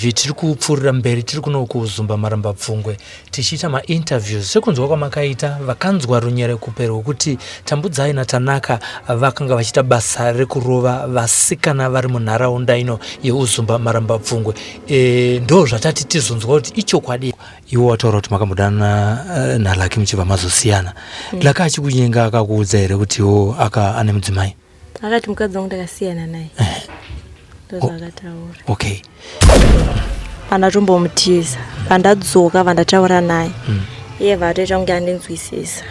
Tiri kupfurira mberi tiri kuno kuZumba maramba pfungwe tichiita ma-interviews sekunzwa kwamakaita vakanzwa runyere kupero kuti tambudzai naTanaka vakanga vachiita basa rekurova vasikana vari munharaunda ino yeUzumba maramba pfungwe. Ndo zvatati tizonzwa kuti ichokwadi. Iwo wataura kuti makambodana naLaki muchibva mazosiyana. Laki achikunyenga akakuudza here kuti iwo ane mudzimai? Akati mukadzi wangu ndakasiyana naye. Okay. Anatombomutiza pandadzoka vandataura naye iye vatoita kunge andinzwisisa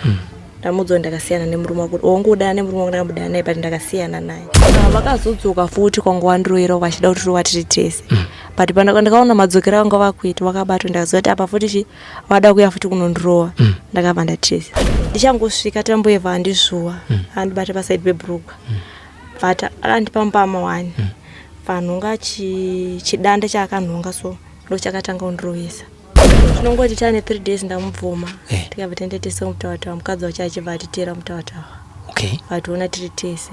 ndamudzo ndakasiyana nemurume kuti ongoda nemurume wangu ndakambodana naye pati ndakasiyana naye. Vakazodzoka futi kwangu wandiroera vachida kuti watiri tese but ndakaona madzokero anga vakuita vakabatwa ndakaziva kuti apa futi vada kuya futi kunondirowa ndakabva ndatesa. Ndichangosvika tamboyevha andizvuwa andibata paside pebhurugwa but akandipa mbama wani panhunga chidanda chakanhunga so ndochakatanga kundirovesa. Tinongoti tane 3 days ndamubvuma tikabva tendetesa mutawatawa mukadzi wacho achibva atitera mutawatawa. Okay. Vationa tiri tese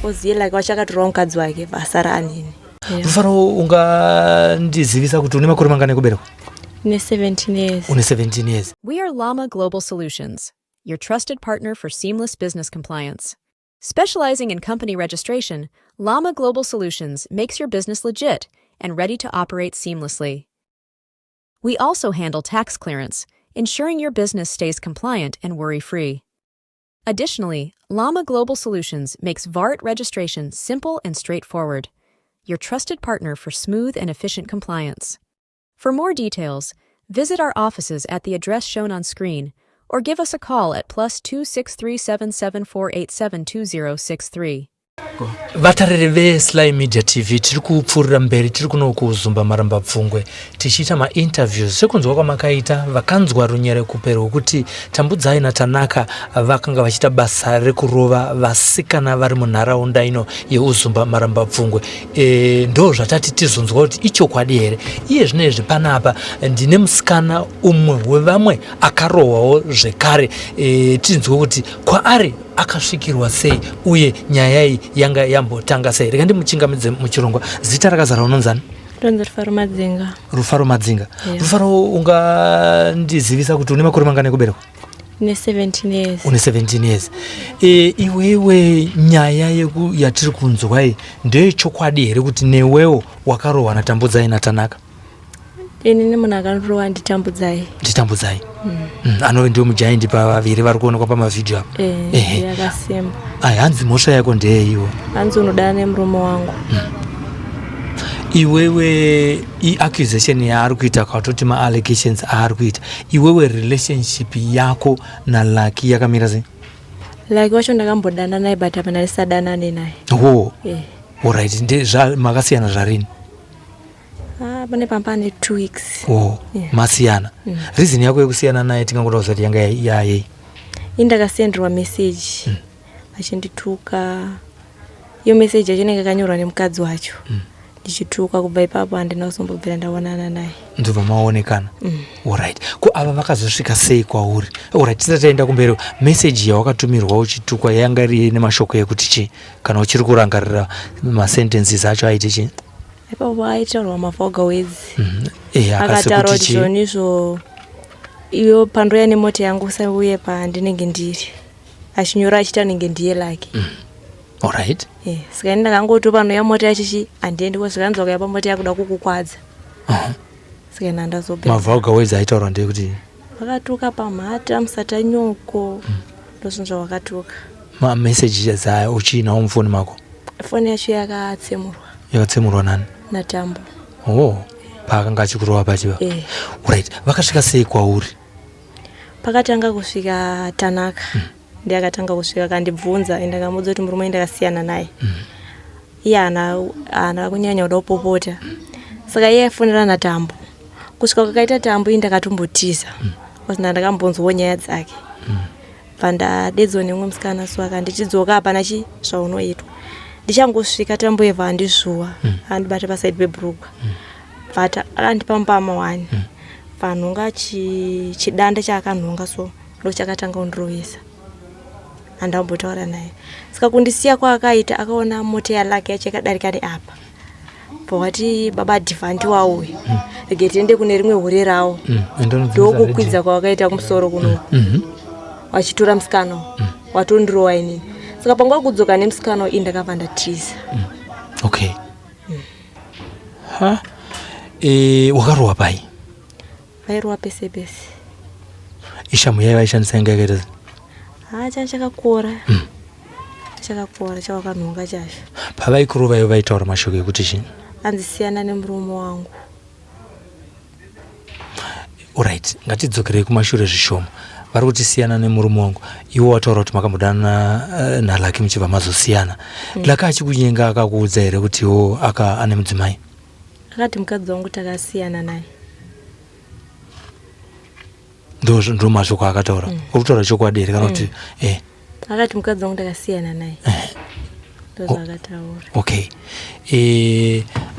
oziye like vachakatorawo mukadzi wake vasara anini. Rufaro ungandizivisa kuti une makore mangani kuberekwa? Une 17 years. Une 17 years. We are Llama Global Solutions, your trusted partner for seamless business compliance. Specializing in company registration, Llama Global Solutions makes your business legit and ready to operate seamlessly. We also handle tax clearance, ensuring your business stays compliant and worry-free. Additionally, Llama Global Solutions makes VART registration simple and straightforward, your trusted partner for smooth and efficient compliance. For more details, visit our offices at the address shown on screen or give us a call at +263 77487 2063. Vatariri veSlyMedia TV tiri kupfurira mberi tiri kuno kuZumba maramba pfungwe tichiita ma-interviews sekunzwa kwamakaita vakanzwa runyere kupero kuti tambudzai naTanaka vakanga vachiita basa rekurova vasikana vari munharaunda ino yeUzumba maramba pfungwe. Ndo zvatati tizonzwa kuti ichokwadi here. Iye zvinezvi panapa ndine musikana umwe wevamwe akarohwawo zvekare. Tinzwe kuti kwaari akasvikirwa sei uye nyaya iyi yanga yambotanga sei. Reka ndimuchingamidze muchirongwa. Zita rakazara unonzani? Rufaro Madzinga. Rufaro Madzinga. Rufaro ungandizivisa kuti une makore mangani kuberekwa? Une 17 years. Une 17 years. Iwewe nyaya yatiri kunzwa iyi ndeyechokwadi here kuti newewo wakarohwa natambudzai naTanaka? Ini munhu akandirohwa nditambudzai. Nditambudzai. Anove ndio mujaindi pavaviri vari kuonekwa pamavidhio apa. Yakasimba. Hanzi mhosva yako ndeye iwo? Hanzi unodana nemurume wangu. Iwewe accusation yaari kuita katoti ma-allegations aari kuita, iwewe relationship yako naLaki yakamira sei? Laki wacho ndakambodana naye but hapana ndisadanane naye. Alright, makasiyana zvarini? Pane pampane 2 weeks. Masiyana. Reason yako yekusiyana naye tingangoda kuzati yanga yayei? Indakasenderwa message achindituka. Iyo message yacho inenge yakanyorwa nemukadzi wacho. Ndichituka kubva ipapo handina kuzombobvira ndaonana naye. Ndobva maonekana. Alright. Ko ava vakazosvika sei kwauri? Alright, tisataenda kumberi. Message yawakatumirwa uchitukwa yanga iri nemashoko ekuti chi? Kana uchiri kurangarira ma-sentences acho aiti chi? Ipapo aitaurwa mavhoga wedzi. Akataura kuti zvonizvo iyo pandoya nemota yangu usauye pandinenge ndiri. Achinyora achiti anenge ndiye Laki. Alright. Saka ndakangoto panoya mota yachichi handiendi kuzvikanzwa kuya pamota yakuda kukukwadza. Saka ndazobva. Mavhoga wedzi aitaura ndekuti vakatuka pamhata musata nyoko. Ndozvinzva vakatuka. Ma-messages ayo uchinawo mufoni mako? Foni yacho yakatsemurwa. Yakatsemurwa nani? Natambo. Paakanga achikurohwa pachiva? Right. Vakasvika sei kwauri? Pakatanga kusvika Tanaka. Ndiye akatanga kusvika kandibvunza ndakamudza kuti murume ndakasiyana naye. Iye ana kunyanya kuda kupopota. Saka iye aifonera naTambo. Kusvika kwakaita Tambo ndakatombotiza. Kwasina ndakambonzwawo nyaya dzake. Pandadedzwa nemumwe musikana so akanditidzoka hapana zvaunoitwa. Ndichangosvika tamboyevha andizvuwa andibata paside pebhurugwa but akandipa mbama wani panhunga chidanda chakanhunga so ndochakatanga kundirovesa handambotaura naye. Saka kundisiya kwaakaita akaona mota yaLaki yacho yakadarika neapa Pawati baba adhifanti wawo rege tiende kune rimwe hore rawo ndokukwidza kwawakaita kumusoro kuno wachitora musikana watondirowa inini saka panguva kudzoka nemusikana iyi ndakabva ndatiza. Okay. Wakarohwa pai? Vairohwa pese pese. Ishamu yai vaishandisa inga yakaita chakakora chakakora chawakanhonga chacho. Pavaikurovayo vaitaura mashoko ekuti chini? Anzisiyana nemurume wangu. Alright, ngatidzokerei kumashure zvishoma. Vari kuti siyana nemurume wangu. Iwo wataura kuti makambodana naLaki muchibva mazosiyana. Laki achikunyenga akakuudza here kuti iwo ane mudzimai? Akati mukadzi wangu takasiyana naye. Ndo mashoko akataura. Uri kutaura chokwadi here kana kuti akati mukadzi wangu takasiyana naye. Ndo akataura. Okay.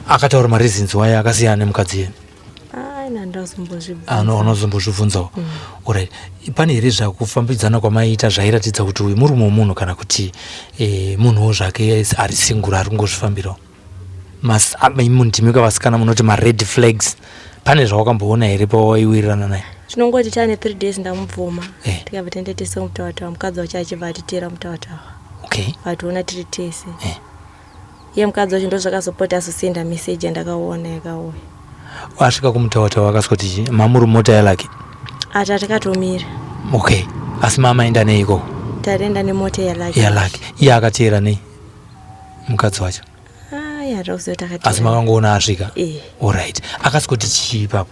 Akataura mareasons why akasiyana nemukadzi yenu? Anozombozvibvunzawo. Alright. Pane here zvakufambidzana kwamaita zvairatidza kuti uyu murume womunhu kana kuti munhuwo zvake ari singura ari kungozvifambirawo? Mundimika vasikana munoti ma-red flags. Pane zvawakamboona here pawaiwirirana naye? Tinongoti tane 3 days ndamubvuma. Tikabva tendetesa mutawatawa mukadzi wacho achibva atitera mutawatawa. Okay. Ationa tiri tese. Iye mukadzi wacho ndo zvakazopota azosenda message yandakaona yakauya. Asvika kumutawatawa akasvika kuti mamuri mota yaLaki? Takatomira. Okay. Asi mamaenda neiko? Tarienda nemota yaLaki. Iye akateera nei mukadzi wacho? Asi makangoona asvika? Alright. Akasvika kuti chii ipapo?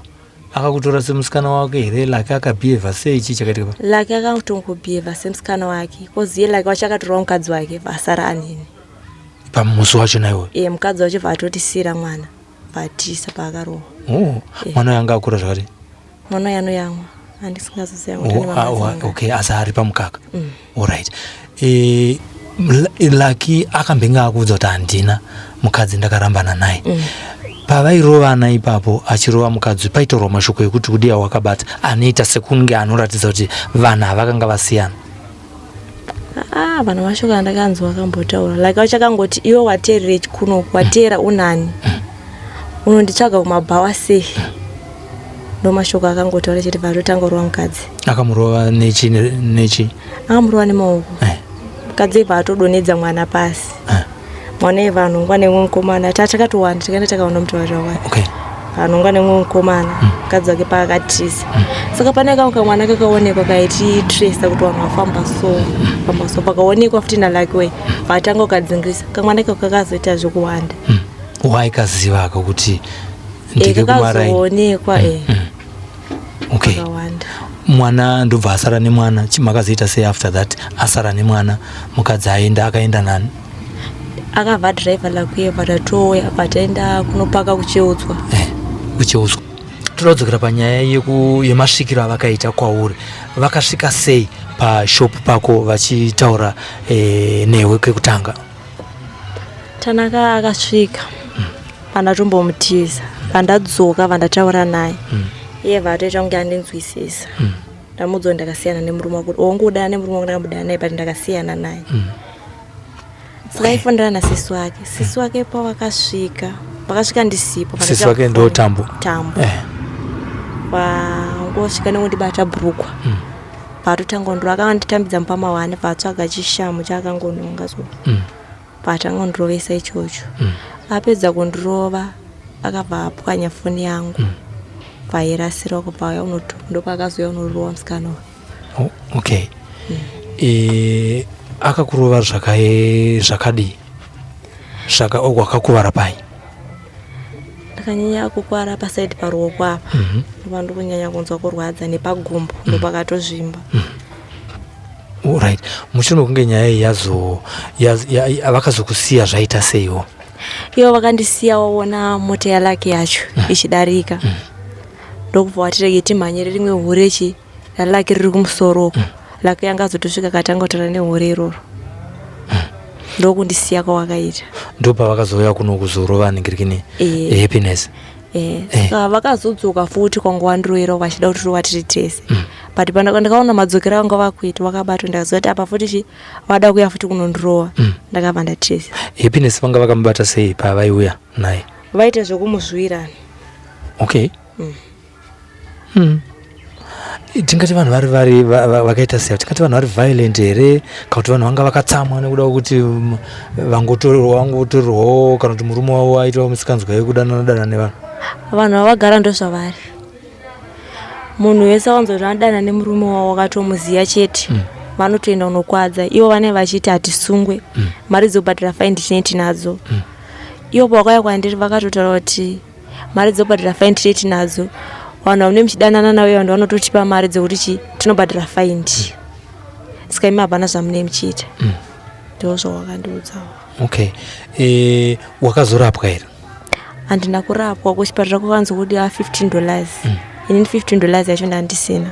Akakutora semusikana wake here? Laki akabhihevha sei? Chii chakaitika? Laki akatongobhihevha semusikana wake. Koziye Laki wacho akatora mukadzi wake vasara anini. Pamusi wacho naiwo? Mukadzi wacho vatotisira mwana. Vatisa pavakarohwa. Mwana yanga akura zvakati? Mwana yanoyamwa. Handisingazoziva okay, asi ari pamukaka. Alright. Laki akambenga akuudza kuti handina mukadzi ndakarambana naye. Pavairovana ipapo achirova mukadzi paitaurwa mashoko ekuti kudiya wakabata anoita sekunge anoratidza kuti vanhu havakanga vasiyana. Vanhu mashoko andakanzwa akambotaura. Laki wachakangoti iwe wateerere kunoku wateera unani. Unonditsvaga kumabhawa sei? Ndo mashoko akangotaura chete vatotanga kurova mukadzi. Akamurova nechi? Akamurova nemaoko. Mukadzi ibva atodonedza mwana pasi. Mwana ibva anongwa nemwe mukomana. Takatowanda tikaenda takaona mutawatawa wake. Okay. Anongwa nemwe mukomana. Mukadzi wake paakatiza. Saka pane kamwana kakaonekwa kaiti trace kuti vanhu vafamba so pakaonekwa futi naLaki we vatanga ukadzingirisa kamwana kakazoita zvekuwanda. Waikaziva kuti ndike kumaraini? Kakazoonekwa Okay. Mwana ndobva asara nemwana. Chimakazoita sei after that asara nemwana mukadzi akaenda nani? Akabva driver Laki vatatoya vataenda kunopaka kucheutswa. Kucheutswa. Todzokera panyaya yemasvikiro avakaita kwauri. Vakasvika sei pashopu pako vachitaura newe kwekutanga? Tanaka akasvika. Pandatombomutiza. Pandadzoka vandataura naye. Iye vatoita kunge andinzwisisa. Ndamuudza ndakasiyana nemurume wako. Wongudana nemurume wako ndakambodana naye pati ndakasiyana naye. Saka aifundana nasisi wake. Sisi wake pavakasvika. Vakasvika ndisipo. Sisi wake ndo Tambo. Vangosvika nekundibata bhurukwa. Patotanga ndiro akanditambidza mupama wane patsvaga chishamu chakangononga so. Patanga kundirovesa ichocho. Apedza kundirova akabva apwanya foni yangu. Pairasira kupaya ndopakazouya unorowa musikana. Okay. Akakurova zvakadi wakakuvara pai? Ndakanyanya kukwara pasaidi paruoko apa. Ndova ndikunyanya kunzwa kurwadza nepagumbo ndopakatozvimba. Alright. Mushure mekunge nyaya iyi vakazokusiya zvaita seiwo? Ivo vakandisiya waona mota yaLaki yacho ichidarika. Ndokubva watirege timhanyire rimwe hurechi raLaki riri kumusoro. Laki yanga azotosvika katanga kutaura nehore iroro. Ndokundisiya kwawakaita. Ndopa vakazouya kuno kuzorova ningirikini happiness. Saka vakazodzoka futi kwanguva ndiroera vachida kuti vatiri tese. But pandakaona madzokero anga vakuita vakabatwa ndakaziva kuti apa futi vada kuya futi kunondirova. Ndakabva ndatese. Happiness vanga vakamubata sei pavaiuya naye? vaita zvokumuzvirana. Okay. Tingati vanhu vari vakaita sei? Tingati vanhu vari violent here kana kuti vanhu vanga vakatsamwa nekuda kuti vangotorwawo kana kuti murume wavo aitawo musikanzwa yekudanana nevanhu? Vanhu vavagara ndozvavari. Munhu wese awanzwa anodana nemurume wavo wakatomuziya chete. Vanotoenda unokwadza. Ivo vane vachiti hatisungwe. Mari dzobhadhira faini tinenge tinadzo. Ivo pakauya kwandiri vakatotaura kuti mari dzobhadhira faini tinenge tinadzo. Vanhu vane muchidanana navo vanhu vanototipa mari dzekuti tinobhadhira faini. Saka imi hapana zvamune muchiita. Ndizvo zvavakandiudzawo. Okay. Wakazorapwa here? Handina kurapwa. Kuchipatara kwakanzi kuti $15. Inini $15 yacho ndandisina.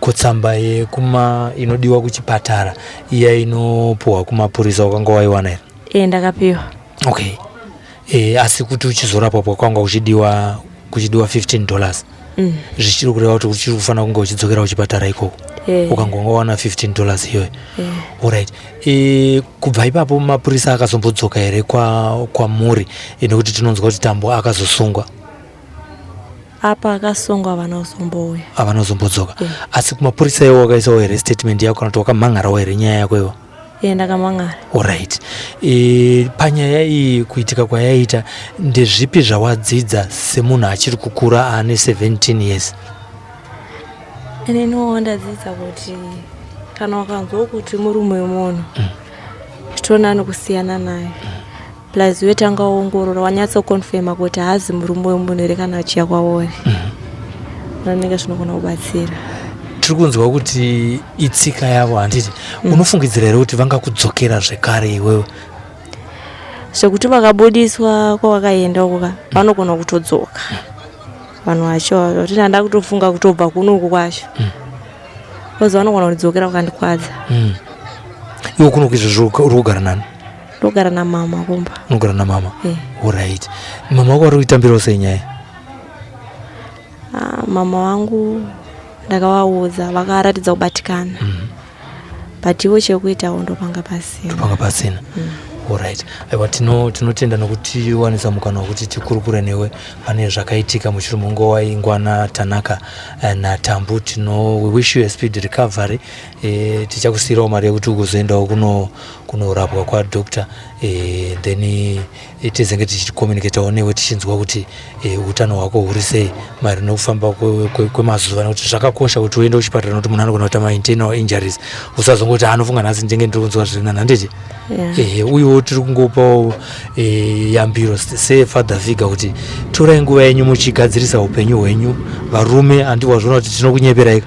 Kutsamba inodiwa kuchipatara iya inopuhwa kumapurisa wakanga waiwana here? Ndakapiwa. Okay. Asi kuti uchizorapwa kwakanga kuchidiwa $15. Zvichiri kureva kuti uchiri kufanira kunge uchidzokera kuchipatara ikoko. Ukanga wawana $15 iyoyo. Alright. Kubva ipapo mapurisa akazombodzoka here kwamuri nekuti tinonzwa kuti Tambo akazosungwa? Apa akasungwa havana kuzombodzoka. Asi kumapurisa iwo wakaisawo here statement yako kana kuti wakamhangarawo here nyaya yako iwo? Ndakamhangara. Alright. Panyaya iyi kuitika kwayaita ndezvipi zvawadzidza semunhu achiri kukura ane 17 years? Inini ndadzidza kuti kana wakanzwa kuti murume wemunhu zvitonani kusiyana naye. Plus wetanga ongorora wanyatso confirma kuti haazi murume wemunhu here kana achiya kwauri. Vanenge zvinogona kubatsira. Tiri kunzwa kuti itsika yavo handiti. Unofungidzira here kuti vangakudzokera zvekare iwewe? Zvekuti vakabudiswa kwavakaenda uka vanogona kutodzoka. Vanhu vacho kuti ndanda kutofunga kutobva kunoku kwacho. Kozi vanogona kudzokera vakandikwadza. Iwo kuno izvozvo uri kugara nani? Ndogara namama kumba. Unogara namama? Alright. Mama wako ari kuitambirawo sei nyaya? Mama wangu ndakavaudza vakaratidza kubatikana. But iwo chekuitawo ndopanga pasina. Alright. Aiwa tinotenda nokuti wanisa mukana wekuti tikurukure newe pane zvakaitika mushure mongo waingwa naTanaka naTambo. We wish you a speedy recovery. Tichakusirawo mari yekuti ugozoendawo kunorapwa kwadoctor. Then tizenge tichicommunicatewo newe tichinzwa kuti utano hwako huri sei mari nokufamba kwemazuva nekuti zvakakosha kuti uende kuchipatara nokuti munhu anogona kuita internal injuries. Usazongoti anofunga nhasi ndenge ndiri kunzwa zviri nani handiti? Uyewo tiri kungopawo yambiro sefather figure kuti torai nguva yenyu muchigadzirisa upenyu hwenyu. Varume handiwazvona kuti tinokunyeperai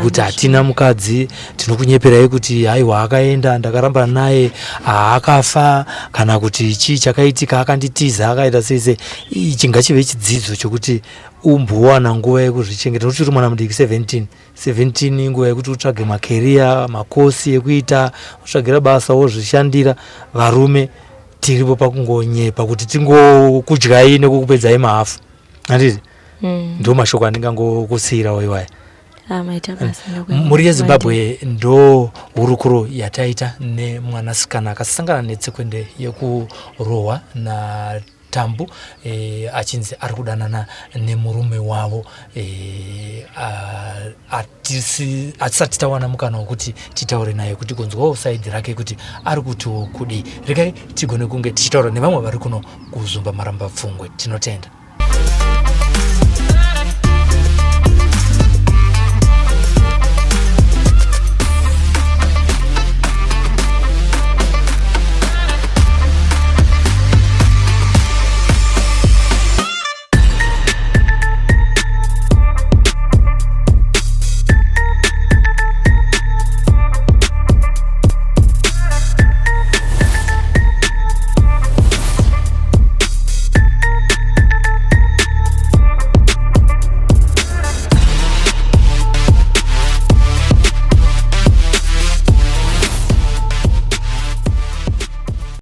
kuti hatina mukadzi, tinokunyeperai kuti haiwa akaenda ndakaramba naye akafa kana kuti chii chakaitika akanditiza akaita seise. Ichi ngachive chidzidzo chokuti umbowana nguva yekuzvichengeta. Nokuti uri mwana mudiki 17 nguva yekuti utsvage makeria makosi ekuita utsvagira basa wozvishandira. Varume tiripo pakungonyepa kuti tingokudyai nekukupedzai mahafu handiti? Ndo mashoko andingangokusiyirawo iwaya. Muri yeZimbabwe ndo hurukuro yataita nemwanasikana akasangana netsekwende yekurohwa naTambo achinzi ari kudanana nemurume wavo. Hatisati tawana mukana wekuti titaure naye kuti kunzwawo saidi rake kuti ari kutiwo kudii. Regai tigone kunge tichitaura nevamwe vari kuno kuZumba maramba pfungwe. Tinotenda.